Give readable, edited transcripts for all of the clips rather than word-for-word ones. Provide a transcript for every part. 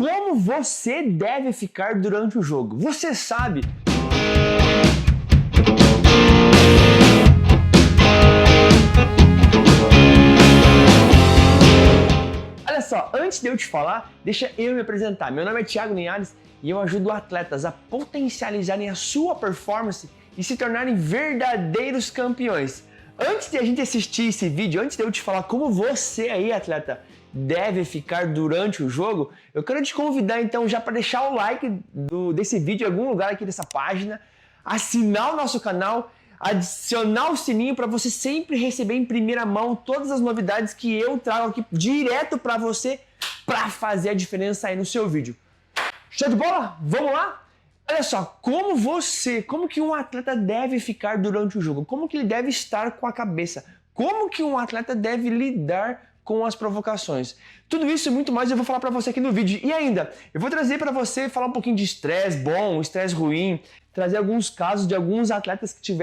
como você deve ficar durante o jogo. Você sabe? Olha só, antes de eu te falar, deixa eu me apresentar. Meu nome é Thiago Linhares e eu ajudo atletas a potencializarem a sua performance e se tornarem verdadeiros campeões. Antes de a gente assistir esse vídeo, antes de eu te falar como você aí, atleta, deve ficar durante o jogo, eu quero te convidar então já para deixar o like desse vídeo em algum lugar aqui dessa página, assinar o nosso canal, adicionar o sininho para você sempre receber em primeira mão todas as novidades que eu trago aqui direto para você para fazer a diferença aí no seu vídeo. Show de bola? Vamos lá? Olha só, como que um atleta deve ficar durante o jogo? Como que ele deve estar com a cabeça? Como que um atleta deve lidar com as provocações? Tudo isso e muito mais eu vou falar para você aqui no vídeo. E ainda, eu vou trazer para você falar um pouquinho de estresse bom, estresse ruim, trazer alguns casos de alguns atletas que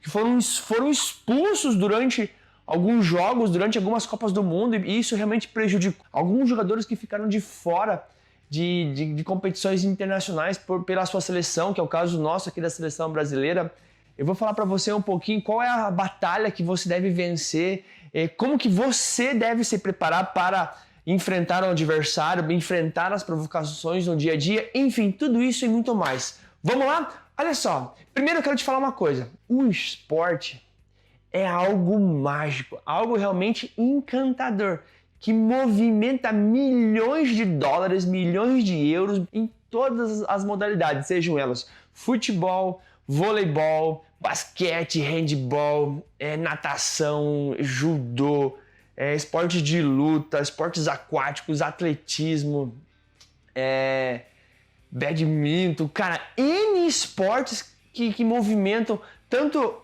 foram expulsos durante alguns jogos, durante algumas Copas do Mundo, e isso realmente prejudicou alguns jogadores que ficaram de fora de competições internacionais pela sua seleção, que é o caso nosso aqui da seleção brasileira. Eu vou falar para você um pouquinho qual é a batalha que você deve vencer, como que você deve se preparar para enfrentar o adversário, enfrentar as provocações no dia a dia, enfim, tudo isso e muito mais. Vamos lá? Olha só, primeiro eu quero te falar uma coisa. O esporte é algo mágico, algo realmente encantador, que movimenta milhões de dólares, milhões de euros em todas as modalidades, sejam elas futebol, voleibol, basquete, handball, natação, judô, esportes de luta, esportes aquáticos, atletismo, badminton, cara, N esportes que movimentam tanto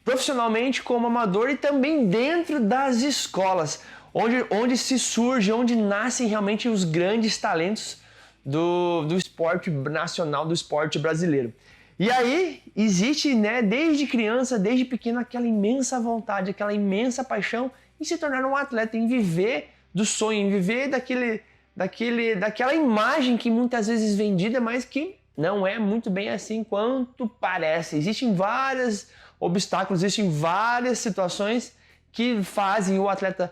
profissionalmente como amador e também dentro das escolas, onde se surge, onde nascem realmente os grandes talentos do esporte nacional, do esporte brasileiro. E aí existe, desde criança, desde pequeno, aquela imensa vontade, aquela imensa paixão em se tornar um atleta, em viver do sonho, em viver daquela imagem que muitas vezes é vendida, mas que não é muito bem assim quanto parece. Existem vários obstáculos, existem várias situações que fazem o atleta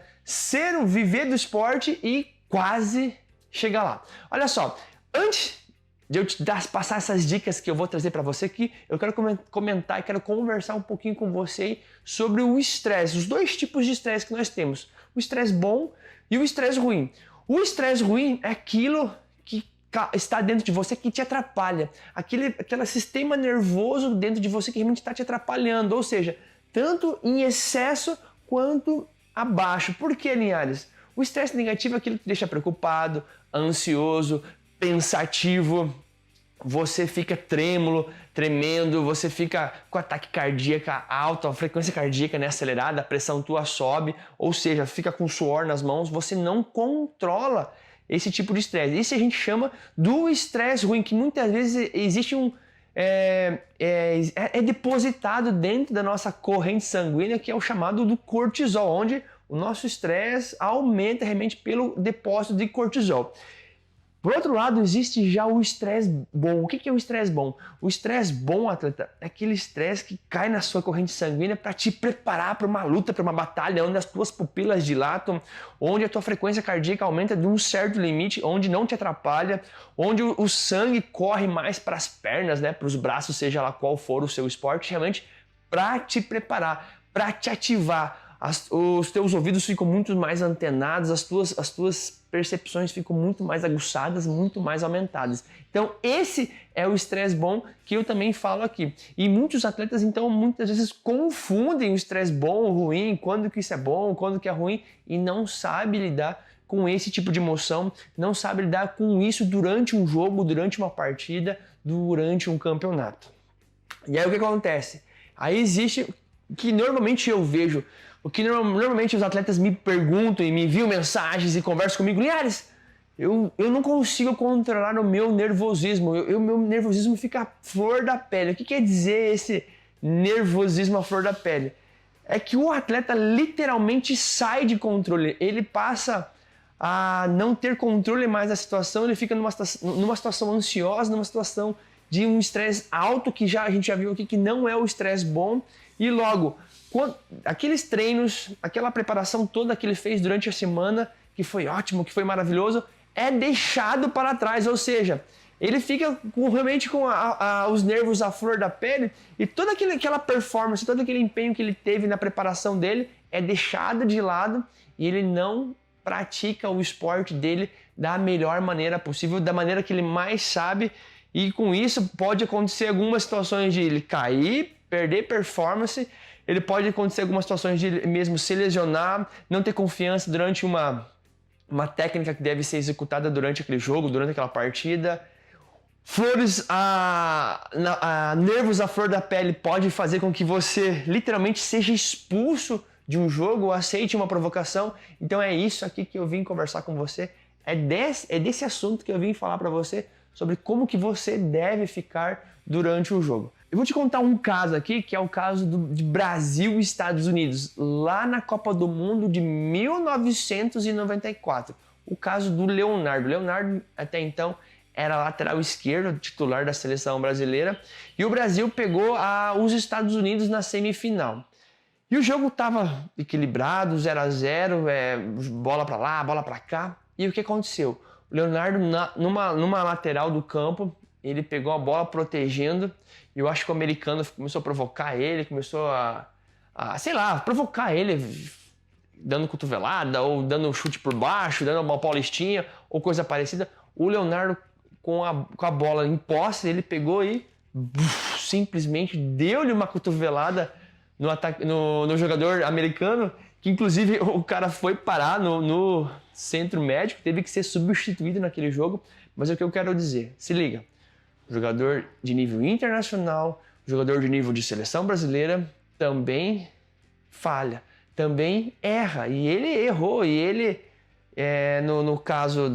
viver do esporte e quase chegar lá. Olha só, antes de eu te passar essas dicas que eu vou trazer para você aqui, eu quero comentar e quero conversar um pouquinho com você sobre o estresse, os dois tipos de estresse que nós temos, o estresse bom e o estresse ruim. O estresse ruim é aquilo que está dentro de você que te atrapalha, aquele sistema nervoso dentro de você que realmente está te atrapalhando, ou seja, tanto em excesso quanto abaixo. Por que, Linhares? O estresse negativo é aquilo que te deixa preocupado, ansioso, pensativo, você fica trêmulo, tremendo, você fica com ataque cardíaco alto, a frequência cardíaca acelerada, a pressão tua sobe, ou seja, fica com suor nas mãos, você não controla esse tipo de estresse. Isso a gente chama do estresse ruim, que muitas vezes existe é depositado dentro da nossa corrente sanguínea, que é o chamado do cortisol, onde o nosso estresse aumenta realmente pelo depósito de cortisol. Por outro lado, existe já o estresse bom. O que é o estresse bom? O estresse bom, atleta, é aquele estresse que cai na sua corrente sanguínea para te preparar para uma luta, para uma batalha, onde as tuas pupilas dilatam, onde a tua frequência cardíaca aumenta de um certo limite, onde não te atrapalha, onde o sangue corre mais para as pernas, para os braços, seja lá qual for o seu esporte, realmente para te preparar, para te ativar. Os teus ouvidos ficam muito mais antenados, as tuas percepções ficam muito mais aguçadas, muito mais aumentadas. Então esse é o estresse bom que eu também falo aqui. E muitos atletas então muitas vezes confundem o estresse bom ou ruim, quando que isso é bom, quando que é ruim, e não sabe lidar com esse tipo de emoção, não sabe lidar com isso durante um jogo, durante uma partida, durante um campeonato. E aí o que acontece? Aí existe o que normalmente eu vejo, o que normalmente os atletas me perguntam e me enviam mensagens e conversam comigo: Linhares, eu não consigo controlar o meu nervosismo, meu nervosismo fica à flor da pele. O que quer dizer esse nervosismo à flor da pele? É que o atleta literalmente sai de controle, ele passa a não ter controle mais da situação, ele fica numa situação ansiosa, numa situação de um estresse alto, que a gente já viu aqui que não é o estresse bom, e logo, aqueles treinos, aquela preparação toda que ele fez durante a semana, que foi ótimo, que foi maravilhoso, é deixado para trás, ou seja, ele fica realmente com os nervos à flor da pele e toda aquela performance, todo aquele empenho que ele teve na preparação dele é deixado de lado e ele não pratica o esporte dele da melhor maneira possível, da maneira que ele mais sabe, e com isso pode acontecer algumas situações de ele cair, perder performance, ele pode acontecer algumas situações de ele mesmo se lesionar, não ter confiança durante uma técnica que deve ser executada durante aquele jogo, durante aquela partida. Nervos à flor da pele pode fazer com que você literalmente seja expulso de um jogo ou aceite uma provocação. Então é isso aqui que eu vim conversar com você. É desse assunto que eu vim falar para você sobre como que você deve ficar durante o jogo. Eu vou te contar um caso aqui, que é o caso de Brasil e Estados Unidos, lá na Copa do Mundo de 1994. O caso do Leonardo. Leonardo, até então, era lateral esquerdo, titular da seleção brasileira, e o Brasil pegou os Estados Unidos na semifinal. E o jogo estava equilibrado, 0-0, bola para lá, bola para cá. E o que aconteceu? O Leonardo, numa lateral do campo, ele pegou a bola protegendo, e eu acho que o americano começou a provocar ele, começou provocar ele, dando cotovelada, ou dando chute por baixo, dando uma paulistinha, ou coisa parecida. O Leonardo, com a bola em posse, ele pegou e simplesmente deu-lhe uma cotovelada no jogador americano, que inclusive o cara foi parar no centro médico, teve que ser substituído naquele jogo. Mas é o que eu quero dizer, se liga, jogador de nível internacional, jogador de nível de seleção brasileira também falha, também erra, e ele errou, e ele, no caso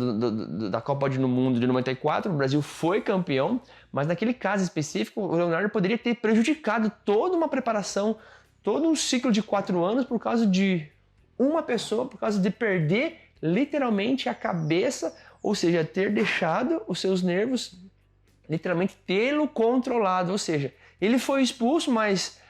da Copa do Mundo de 94, o Brasil foi campeão, mas naquele caso específico, o Leonardo poderia ter prejudicado toda uma preparação, todo um ciclo de 4 anos por causa de uma pessoa, por causa de perder literalmente a cabeça, ou seja, ter deixado os seus nervos, literalmente tê-lo controlado, ou seja, ele foi expulso, mas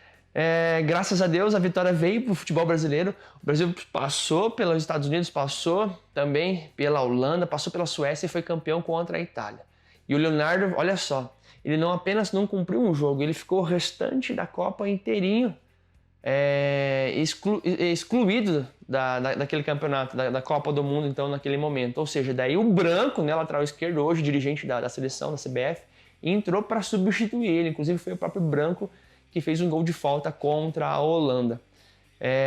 graças a Deus a vitória veio para o futebol brasileiro. O Brasil passou pelos Estados Unidos, passou também pela Holanda, passou pela Suécia e foi campeão contra a Itália. E o Leonardo, olha só, ele não apenas não cumpriu um jogo, ele ficou o restante da Copa inteirinho excluído daquele campeonato, da Copa do Mundo, então, naquele momento. Ou seja, daí o Branco, né, lateral esquerdo, hoje dirigente da seleção, da CBF, entrou para substituir ele. Inclusive foi o próprio Branco que fez um gol de falta contra a Holanda.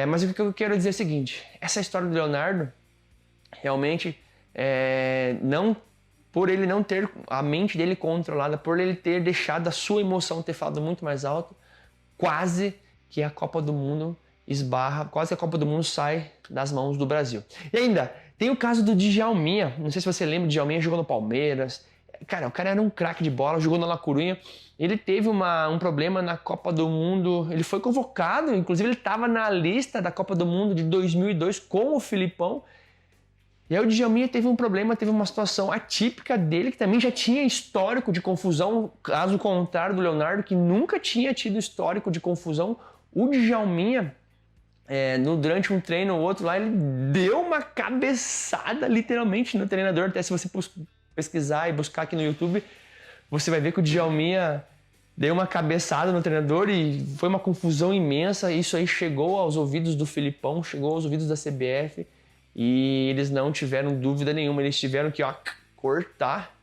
Mas o que eu quero dizer é o seguinte, essa história do Leonardo, realmente, por ele não ter a mente dele controlada, por ele ter deixado a sua emoção ter falado muito mais alto, quase que a Copa do Mundo quase que a Copa do Mundo sai das mãos do Brasil. E ainda, tem o caso do Djalminha, não sei se você lembra, o Djalminha jogou no Palmeiras, cara, o cara era um craque de bola, jogou na La Coruña, ele teve um problema na Copa do Mundo, ele foi convocado, inclusive ele estava na lista da Copa do Mundo de 2002 com o Filipão, e aí o Djalminha teve um problema, teve uma situação atípica dele, que também já tinha histórico de confusão, caso contrário do Leonardo, que nunca tinha tido histórico de confusão. O Djalminha, durante um treino ou outro lá, ele deu uma cabeçada literalmente no treinador. Até se você pesquisar e buscar aqui no YouTube, você vai ver que o Djalminha deu uma cabeçada no treinador e foi uma confusão imensa. Isso aí chegou aos ouvidos do Filipão, chegou aos ouvidos da CBF e eles não tiveram dúvida nenhuma. Eles tiveram que cortar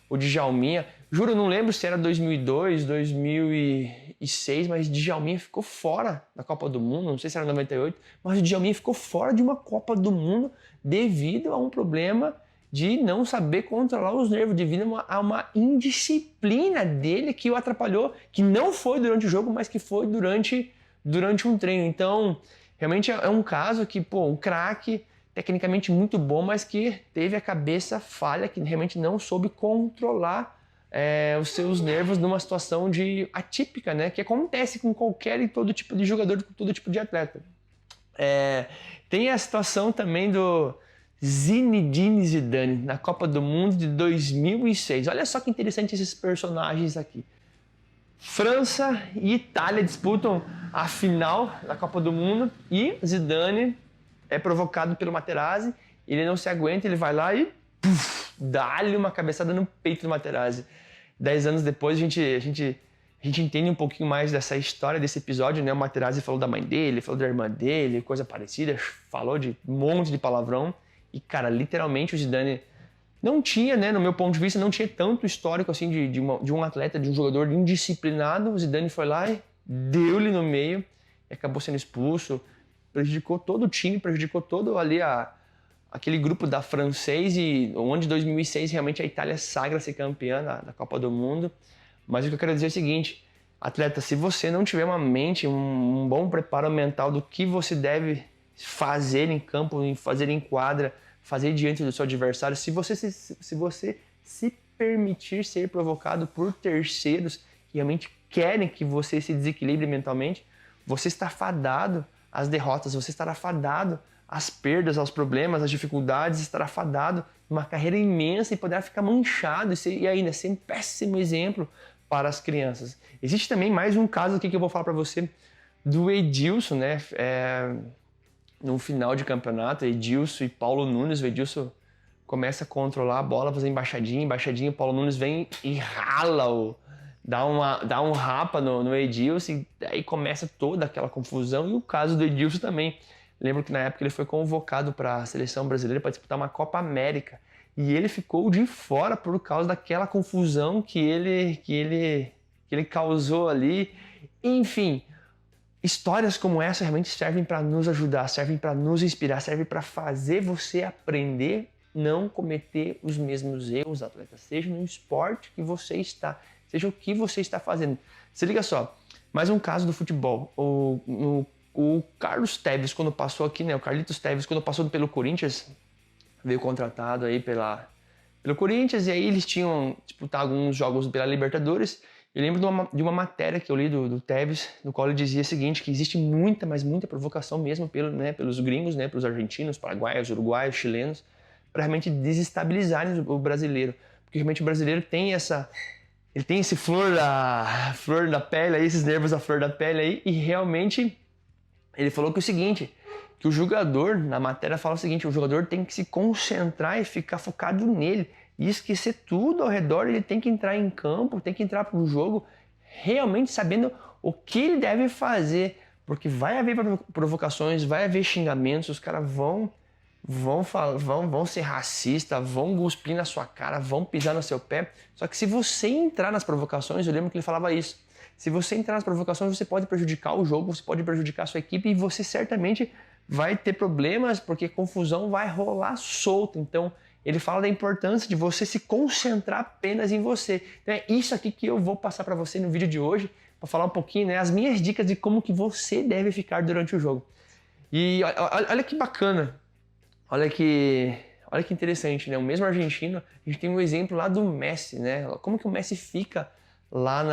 o Djalminha. Juro, não lembro se era 2002, 2006, mas o Djalminha ficou fora da Copa do Mundo, não sei se era 98, mas o Djalminha ficou fora de uma Copa do Mundo devido a um problema de não saber controlar os nervos, devido a uma indisciplina dele que o atrapalhou, que não foi durante o jogo, mas que foi durante um treino. Então, realmente é um caso que, um craque, tecnicamente muito bom, mas que teve a cabeça falha, que realmente não soube controlar os seus nervos numa situação atípica, né? Que acontece com qualquer e todo tipo de jogador, com todo tipo de atleta. Tem a situação também Zinedine Zidane, na Copa do Mundo de 2006. Olha só que interessante esses personagens aqui. França e Itália disputam a final da Copa do Mundo e Zidane é provocado pelo Materazzi, ele não se aguenta, ele vai lá e dá-lhe uma cabeçada no peito do Materazzi. 10 anos depois a gente entende um pouquinho mais dessa história, desse episódio, né? O Materazzi falou da mãe dele, falou da irmã dele, coisa parecida, falou de um monte de palavrão. E, cara, literalmente o Zidane não tinha, né, no meu ponto de vista, não tinha tanto histórico assim de um atleta, de um jogador indisciplinado. O Zidane foi lá e deu-lhe no meio e acabou sendo expulso. Prejudicou todo o time, prejudicou todo ali aquele grupo da francês, e onde em 2006 realmente a Itália sagra-se campeã da Copa do Mundo. Mas o que eu quero dizer é o seguinte, atleta, se você não tiver uma mente, um bom preparo mental do que você deve fazer em campo, fazer em quadra, fazer diante do seu adversário, se você se permitir ser provocado por terceiros que realmente querem que você se desequilibre mentalmente, você está fadado às derrotas, você estará fadado às perdas, aos problemas, às dificuldades, estará fadado uma carreira imensa e poderá ficar manchado e ainda ser um péssimo exemplo para as crianças. Existe também mais um caso aqui que eu vou falar para você do Edilson, né? No final de campeonato, Edilson e Paulo Nunes. O Edilson começa a controlar a bola, fazer embaixadinha, o Paulo Nunes vem e rala, dá um rapa no Edilson, e aí começa toda aquela confusão. E o caso do Edilson também. Lembro que na época ele foi convocado para a seleção brasileira para disputar uma Copa América. E ele ficou de fora por causa daquela confusão que ele causou ali. Enfim, histórias como essa realmente servem para nos ajudar, servem para nos inspirar, servem para fazer você aprender, não cometer os mesmos erros, atleta. Seja no esporte que você está, seja o que você está fazendo. Se liga só, mais um caso do futebol. O Carlos Tevez, quando passou aqui, né? O Carlitos Tevez, quando passou pelo Corinthians, veio contratado aí pelo Corinthians, e aí eles tinham disputado alguns jogos pela Libertadores. Eu lembro de uma matéria que eu li do Tevez, no qual ele dizia o seguinte, que existe muita, mas muita provocação mesmo pelos gringos, né, pelos argentinos, paraguaios, uruguaios, chilenos, para realmente desestabilizarem o brasileiro. Porque realmente o brasileiro tem ele tem esse flor da pele aí, esses nervos da flor da pele aí, e realmente ele falou que o seguinte, que o jogador, na matéria fala o seguinte, o jogador tem que se concentrar e ficar focado nele e esquecer tudo ao redor. Ele tem que entrar em campo, tem que entrar para o jogo realmente sabendo o que ele deve fazer, porque vai haver provocações, vai haver xingamentos, os caras vão ser racistas, vão cuspir na sua cara, vão pisar no seu pé. Só que se você entrar nas provocações, eu lembro que ele falava isso, se você entrar nas provocações, você pode prejudicar o jogo, você pode prejudicar a sua equipe e você certamente vai ter problemas, porque confusão vai rolar solta. Então, ele fala da importância de você se concentrar apenas em você. Então, é isso aqui que eu vou passar para você no vídeo de hoje, para falar um pouquinho, né, as minhas dicas de como que você deve ficar durante o jogo. E olha que bacana, olha que interessante, né? O mesmo argentino, a gente tem um exemplo lá do Messi, né? Como que o Messi fica lá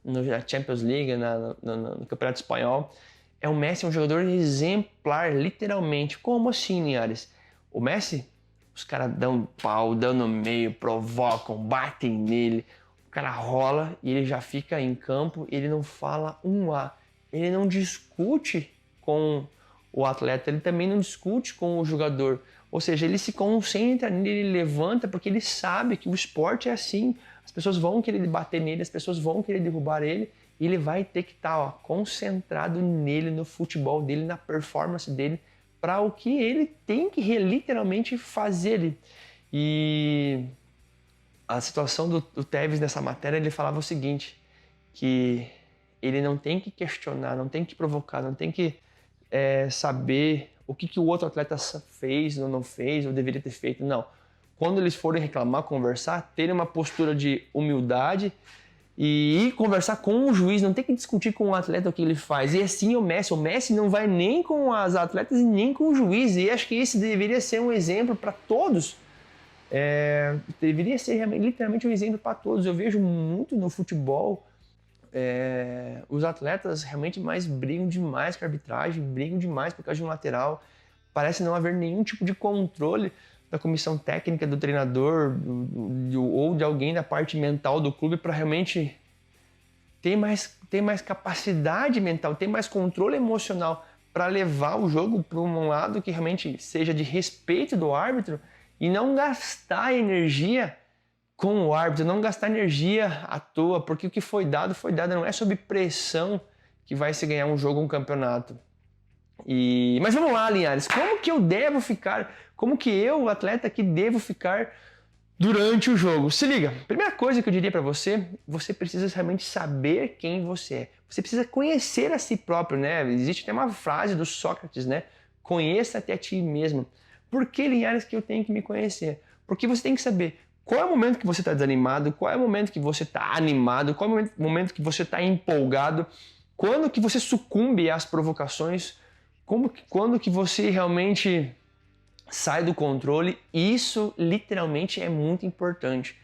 na Champions League, no Campeonato Espanhol. O Messi é um jogador exemplar, literalmente. Como assim, Linhares? O Messi, os caras dão pau, dão no meio, provocam, batem nele. O cara rola e ele já fica em campo, ele não fala um A. Ele não discute com o atleta, ele também não discute com o jogador. Ou seja, ele se concentra nele, ele levanta, porque ele sabe que o esporte é assim. As pessoas vão querer bater nele, as pessoas vão querer derrubar ele, e ele vai ter que estar concentrado nele, no futebol dele, na performance dele, para o que ele tem que literalmente fazer. E a situação do Tevez nessa matéria, ele falava o seguinte, que ele não tem que questionar, não tem que provocar, não tem que saber o que o outro atleta fez ou não fez, ou deveria ter feito, não. Quando eles forem reclamar, conversar, terem uma postura de humildade e ir conversar com o juiz, não tem que discutir com o atleta o que ele faz. E assim o Messi não vai nem com as atletas e nem com o juiz. E acho que esse deveria ser um exemplo para todos. Deveria ser literalmente um exemplo para todos. Eu vejo muito no futebol os atletas realmente mais brigam demais com a arbitragem, brigam demais por causa de um lateral. Parece não haver nenhum tipo de controle da comissão técnica, do treinador ou de alguém da parte mental do clube para realmente ter mais capacidade mental, ter mais controle emocional para levar o jogo para um lado que realmente seja de respeito do árbitro e não gastar energia com o árbitro, não gastar energia à toa, porque o que foi dado, não é sob pressão que vai se ganhar um jogo ou um campeonato. Mas vamos lá, Linhares, como que eu devo ficar, como que eu, o atleta aqui, devo ficar durante o jogo? Se liga, primeira coisa que eu diria para você, você precisa realmente saber quem você é. Você precisa conhecer a si próprio, né? Existe até uma frase do Sócrates, né? Conheça até a ti mesmo. Por que, Linhares, que eu tenho que me conhecer? Porque você tem que saber qual é o momento que você está desanimado, qual é o momento que você está animado, qual é o momento que você está empolgado, quando que você sucumbe às provocações, quando que você realmente sai do controle. Isso literalmente é muito importante.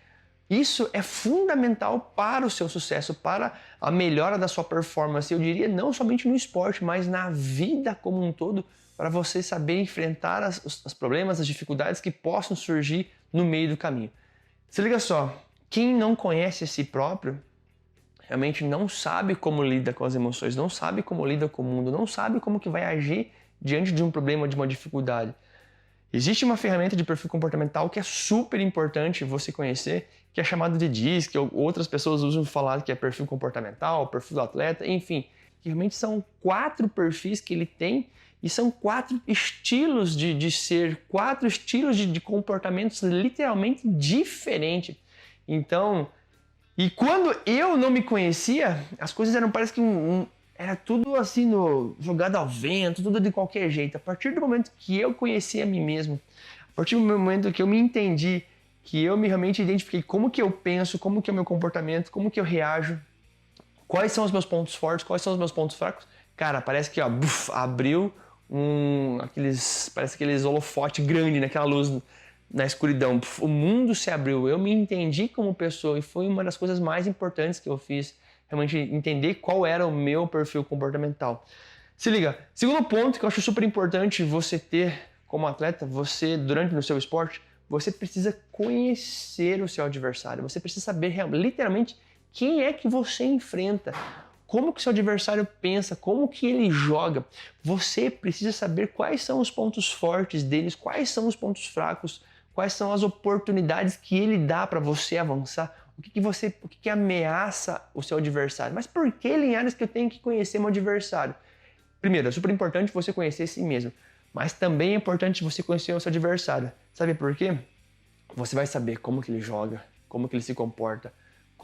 Isso é fundamental para o seu sucesso, para a melhora da sua performance. Eu diria não somente no esporte, mas na vida como um todo, para você saber enfrentar os problemas, as dificuldades que possam surgir no meio do caminho. Se liga só, quem não conhece a si próprio, realmente não sabe como lida com as emoções, não sabe como lida com o mundo, não sabe como que vai agir diante de um problema, de uma dificuldade. Existe uma ferramenta de perfil comportamental que é super importante você conhecer, que é chamada de DISC, que outras pessoas usam falar que é perfil comportamental, perfil do atleta, enfim. Que realmente são 4 perfis que ele tem e são 4 estilos de ser, 4 estilos de comportamentos literalmente diferentes. Então, e quando eu não me conhecia, as coisas eram, parece que era tudo assim, jogado ao vento, tudo de qualquer jeito. A partir do momento que eu conheci a mim mesmo, a partir do momento que eu me entendi, que eu me realmente identifiquei como que eu penso, como que é o meu comportamento, como que eu reajo, quais são os meus pontos fortes, quais são os meus pontos fracos, cara, parece que abriu parece aqueles holofote grande naquela luz na escuridão. O mundo se abriu, eu me entendi como pessoa e foi uma das coisas mais importantes que eu fiz, realmente entender qual era o meu perfil comportamental. Se liga, segundo ponto que eu acho super importante você ter como atleta, você, durante no seu esporte, você precisa conhecer o seu adversário, você precisa saber literalmente quem é que você enfrenta, como que o seu adversário pensa, como que ele joga. Você precisa saber quais são os pontos fortes deles, quais são os pontos fracos, quais são as oportunidades que ele dá para você avançar, o que ameaça o seu adversário. Mas por que, Linhares, que eu tenho que conhecer meu adversário? Primeiro, é super importante você conhecer si mesmo, mas também é importante você conhecer o seu adversário. Sabe por quê? Você vai saber como que ele joga, como que ele se comporta,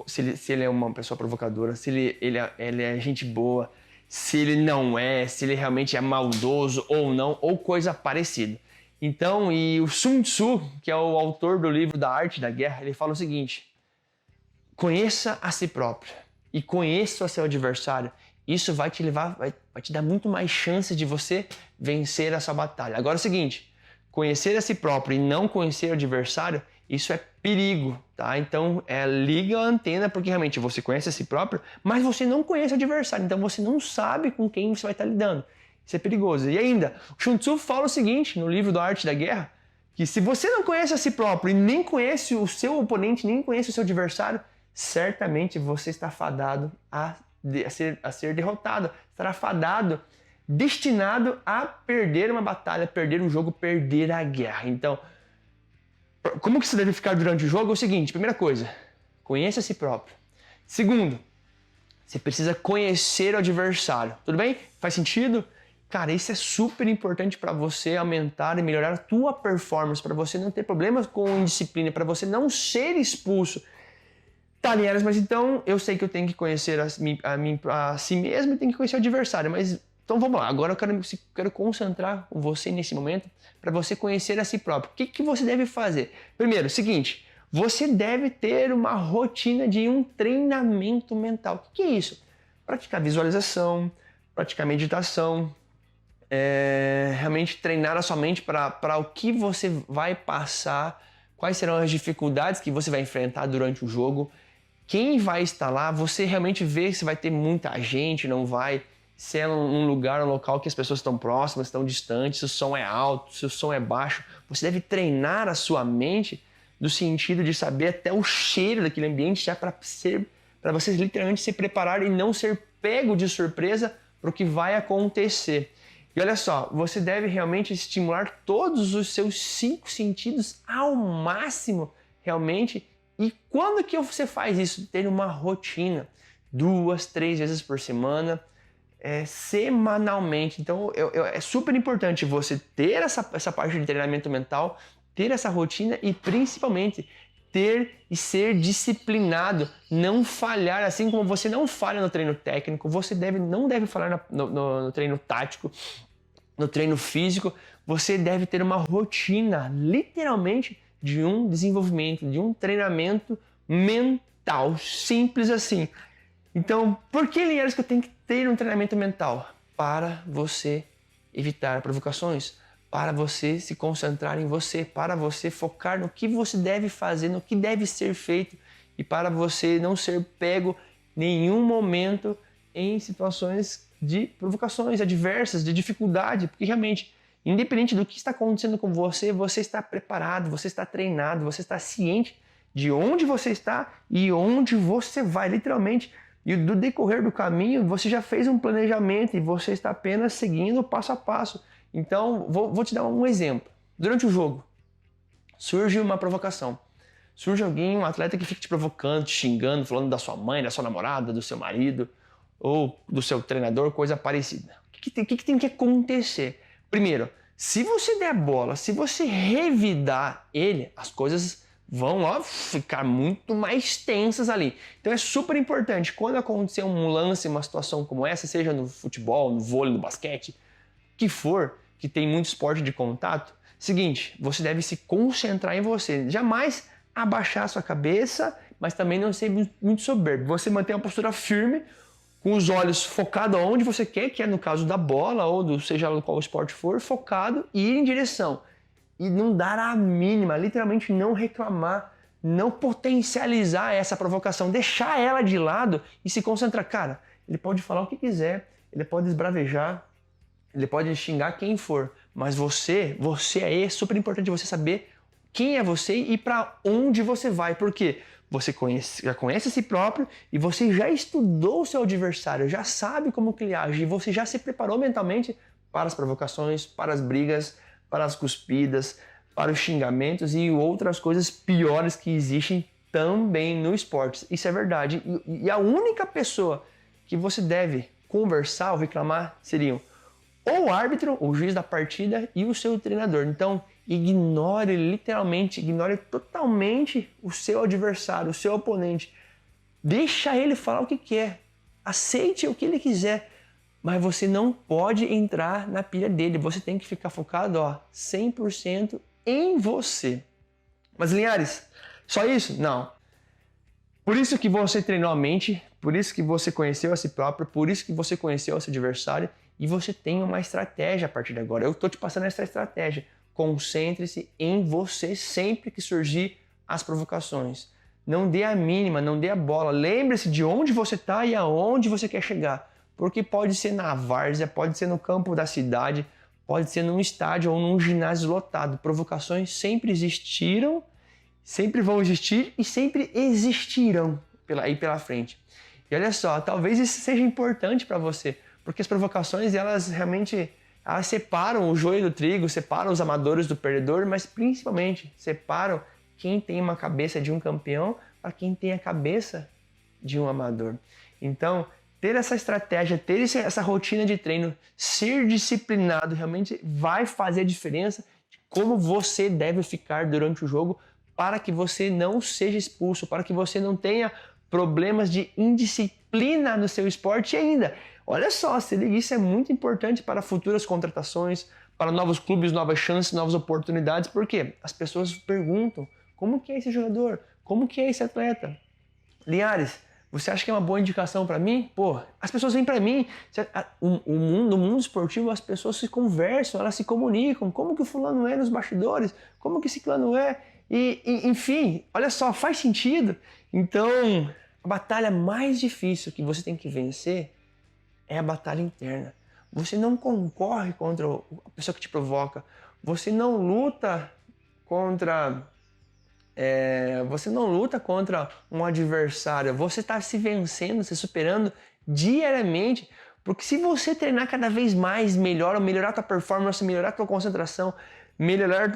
se ele é uma pessoa provocadora, se ele é gente boa, se ele não é, se ele realmente é maldoso ou não, ou coisa parecida. Então, e o Sun Tzu, que é o autor do livro Da Arte da Guerra, ele fala o seguinte: conheça a si próprio e conheça o seu adversário. Isso vai te levar, vai te dar muito mais chance de você vencer essa batalha. Agora é o seguinte, conhecer a si próprio e não conhecer o adversário, isso é perigo, tá? Então, liga a antena, porque realmente você conhece a si próprio, mas você não conhece o adversário, então você não sabe com quem você vai estar lidando. Isso é perigoso. E ainda, o Sun Tzu fala o seguinte, no livro Da Arte da Guerra, que se você não conhece a si próprio e nem conhece o seu oponente, nem conhece o seu adversário, certamente você está fadado a ser derrotado, estará fadado, destinado a perder uma batalha, perder um jogo, perder a guerra. Então, como que você deve ficar durante o jogo? É o seguinte, primeira coisa, conheça a si próprio. Segundo, você precisa conhecer o adversário. Tudo bem? Faz sentido? Cara, isso é super importante para você aumentar e melhorar a tua performance, para você não ter problemas com indisciplina, para você não ser expulso. Tá, Linhares, mas então eu sei que eu tenho que conhecer a si mesmo e tenho que conhecer o adversário, mas então vamos lá, agora eu quero concentrar com você nesse momento para você conhecer a si próprio. O que você deve fazer? Primeiro, seguinte, você deve ter uma rotina de um treinamento mental. O que é isso? Praticar visualização, praticar meditação, realmente treinar a sua mente para o que você vai passar, quais serão as dificuldades que você vai enfrentar durante o jogo, quem vai estar lá, você realmente vê se vai ter muita gente, não vai. se é um lugar, um local que as pessoas estão próximas, estão distantes, se o som é alto, se o som é baixo. Você deve treinar a sua mente no sentido de saber até o cheiro daquele ambiente já para você literalmente se preparar e não ser pego de surpresa para o que vai acontecer. E olha só, você deve realmente estimular todos os seus 5 sentidos ao máximo, realmente. E quando que você faz isso? Ter uma rotina, 2, 3 vezes por semana, semanalmente. Então é super importante você ter essa parte de treinamento mental, ter essa rotina e principalmente ter e ser disciplinado, não falhar, assim como você não falha no treino técnico, você não deve falhar no treino tático, no treino físico, você deve ter uma rotina, literalmente, de um desenvolvimento, de um treinamento mental, simples assim. Então, por que, Linhares, que eu tenho que ter um treinamento mental? Para você evitar provocações, para você se concentrar em você, para você focar no que você deve fazer, no que deve ser feito e para você não ser pego em nenhum momento em situações de provocações adversas, de dificuldade, porque realmente, independente do que está acontecendo com você, você está preparado, você está treinado, você está ciente de onde você está e onde você vai, literalmente. E do decorrer do caminho, você já fez um planejamento e você está apenas seguindo passo a passo. Então, vou te dar um exemplo. Durante o jogo, surge uma provocação. Surge alguém, um atleta que fica te provocando, te xingando, falando da sua mãe, da sua namorada, do seu marido ou do seu treinador, coisa parecida. O que tem que acontecer? Primeiro, se você der bola, se você revidar ele, as coisas vão ficar muito mais tensas ali. Então é super importante, quando acontecer um lance, uma situação como essa, seja no futebol, no vôlei, no basquete, que for, que tem muito esporte de contato, seguinte, você deve se concentrar em você, jamais abaixar a sua cabeça, mas também não ser muito soberbo. Você manter uma postura firme, com os olhos focados aonde você quer, que é no caso da bola ou seja qual esporte for, focado e ir em direção. E não dar a mínima, literalmente não reclamar, não potencializar essa provocação, deixar ela de lado e se concentrar. Cara, ele pode falar o que quiser, ele pode esbravejar, ele pode xingar quem for, mas você aí é super importante você saber quem é você e para onde você vai, porque você já conhece a si próprio e você já estudou o seu adversário, já sabe como que ele age e você já se preparou mentalmente para as provocações, para as brigas, para as cuspidas, para os xingamentos e outras coisas piores que existem também no esporte. Isso é verdade. E a única pessoa que você deve conversar ou reclamar seriam ou o árbitro, o juiz da partida e o seu treinador. Então, ignore totalmente o seu adversário, o seu oponente. Deixa ele falar o que quer. Aceite o que ele quiser. Mas você não pode entrar na pilha dele. Você tem que ficar focado 100% em você. Mas, Linhares, só isso? Não. Por isso que você treinou a mente, por isso que você conheceu a si próprio, por isso que você conheceu o seu adversário e você tem uma estratégia a partir de agora. Eu estou te passando essa estratégia. Concentre-se em você sempre que surgir as provocações. Não dê a mínima, não dê a bola. Lembre-se de onde você está e aonde você quer chegar. Porque pode ser na várzea, pode ser no campo da cidade, pode ser num estádio ou num ginásio lotado. Provocações sempre existiram, sempre vão existir e sempre existirão aí pela frente. E olha só, talvez isso seja importante para você, porque as provocações, elas realmente separam o joio do trigo, separam os amadores do perdedor, mas principalmente separam quem tem uma cabeça de um campeão para quem tem a cabeça de um amador. Então, ter essa estratégia, ter essa rotina de treino, ser disciplinado realmente vai fazer a diferença de como você deve ficar durante o jogo para que você não seja expulso, para que você não tenha problemas de indisciplina no seu esporte ainda. Olha só, se liga, isso é muito importante para futuras contratações, para novos clubes, novas chances, novas oportunidades, porque as pessoas perguntam, como que é esse jogador? Como que é esse atleta? Linhares, você acha que é uma boa indicação para mim? Pô, as pessoas vêm para mim. No mundo esportivo, as pessoas se conversam, elas se comunicam. Como que o fulano é nos bastidores? Como que esse ciclano é? Enfim, olha só, faz sentido. Então, a batalha mais difícil que você tem que vencer é a batalha interna. Você não concorre contra a pessoa que te provoca. Você não luta contra um adversário. Você está se vencendo, se superando diariamente. Porque se você treinar cada vez mais, melhorar a tua performance, melhorar a tua concentração, melhorar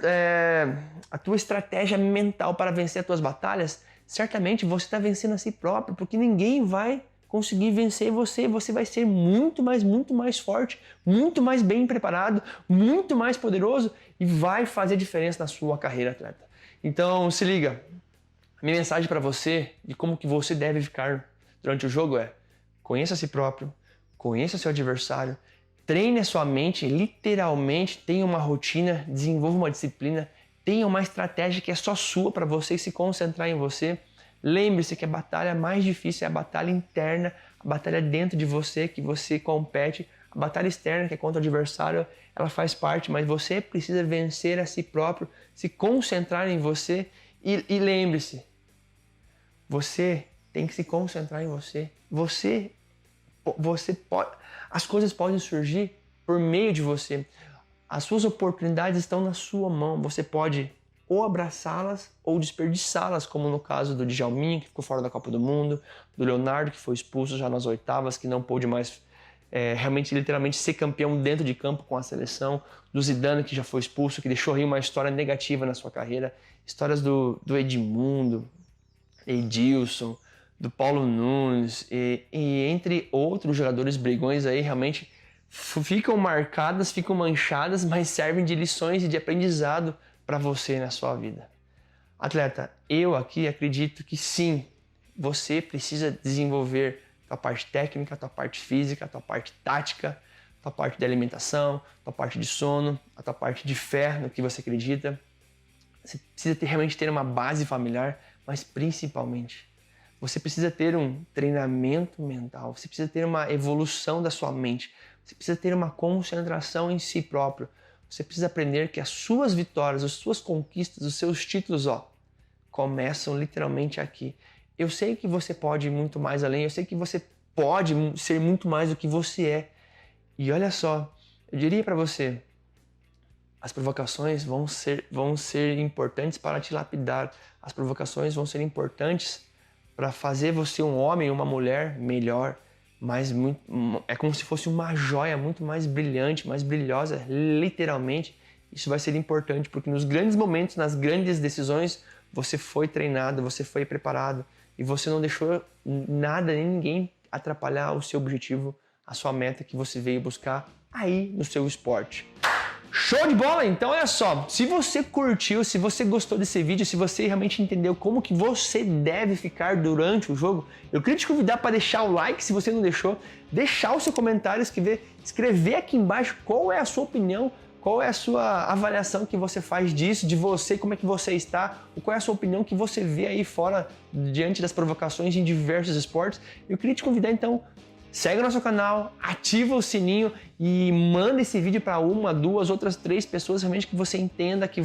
a tua estratégia mental para vencer as tuas batalhas, certamente você está vencendo a si próprio, porque ninguém vai conseguir vencer você. Você vai ser muito mais forte, muito mais bem preparado, muito mais poderoso e vai fazer diferença na sua carreira, atleta. Então, se liga. A minha mensagem para você de como que você deve ficar durante o jogo é: conheça a si próprio, conheça seu adversário, treine a sua mente, literalmente tenha uma rotina, desenvolva uma disciplina, tenha uma estratégia que é só sua para você se concentrar em você. Lembre-se que a batalha mais difícil é a batalha interna, a batalha dentro de você, que você compete. A batalha externa, que é contra o adversário, ela faz parte, mas você precisa vencer a si próprio, se concentrar em você. E lembre-se, você tem que se concentrar em você. Você pode, as coisas podem surgir por meio de você. As suas oportunidades estão na sua mão. Você pode ou abraçá-las ou desperdiçá-las, como no caso do Djalminha, que ficou fora da Copa do Mundo, do Leonardo, que foi expulso já nas oitavas, que não pôde mais realmente, literalmente, ser campeão dentro de campo com a seleção, do Zidane, que já foi expulso, que deixou aí uma história negativa na sua carreira, histórias do Edmundo, Edilson, do Paulo Nunes e entre outros jogadores brigões aí, realmente ficam marcadas, ficam manchadas, mas servem de lições e de aprendizado para você na sua vida. Atleta, eu aqui acredito que sim, você precisa desenvolver a tua parte técnica, a tua parte física, a tua parte tática, a tua parte de alimentação, a tua parte de sono, a tua parte de fé no que você acredita. Você precisa realmente ter uma base familiar, mas principalmente você precisa ter um treinamento mental, você precisa ter uma evolução da sua mente, você precisa ter uma concentração em si próprio. Você precisa aprender que as suas vitórias, as suas conquistas, os seus títulos, começam literalmente aqui. Eu sei que você pode ir muito mais além, eu sei que você pode ser muito mais do que você é. E olha só, eu diria para você, as provocações vão ser importantes para te lapidar. As provocações vão ser importantes para fazer você um homem, uma mulher melhor. Mas é como se fosse uma joia muito mais brilhante, mais brilhosa, literalmente. Isso vai ser importante, porque nos grandes momentos, nas grandes decisões, você foi treinado, você foi preparado e você não deixou nada nem ninguém atrapalhar o seu objetivo, a sua meta que você veio buscar aí no seu esporte. Show de bola? Então olha só, se você curtiu, se você gostou desse vídeo, se você realmente entendeu como que você deve ficar durante o jogo, eu queria te convidar para deixar o like se você não deixou, deixar o seu comentário, escrever aqui embaixo qual é a sua opinião, qual é a sua avaliação que você faz disso, de você, como é que você está, ou qual é a sua opinião que você vê aí fora, diante das provocações em diversos esportes. Eu queria te convidar então, segue o nosso canal, ativa o sininho e manda esse vídeo para uma, duas, outras 3 pessoas realmente que você entenda que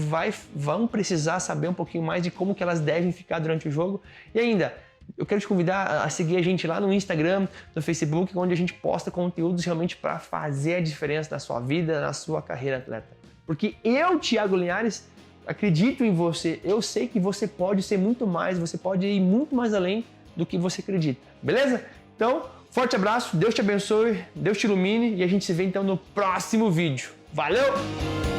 vão precisar saber um pouquinho mais de como que elas devem ficar durante o jogo. E ainda, eu quero te convidar a seguir a gente lá no Instagram, no Facebook, onde a gente posta conteúdos realmente para fazer a diferença na sua vida, na sua carreira atleta. Porque eu, Thiago Linhares, acredito em você, eu sei que você pode ser muito mais, você pode ir muito mais além do que você acredita, beleza? Então, forte abraço, Deus te abençoe, Deus te ilumine e a gente se vê então no próximo vídeo. Valeu!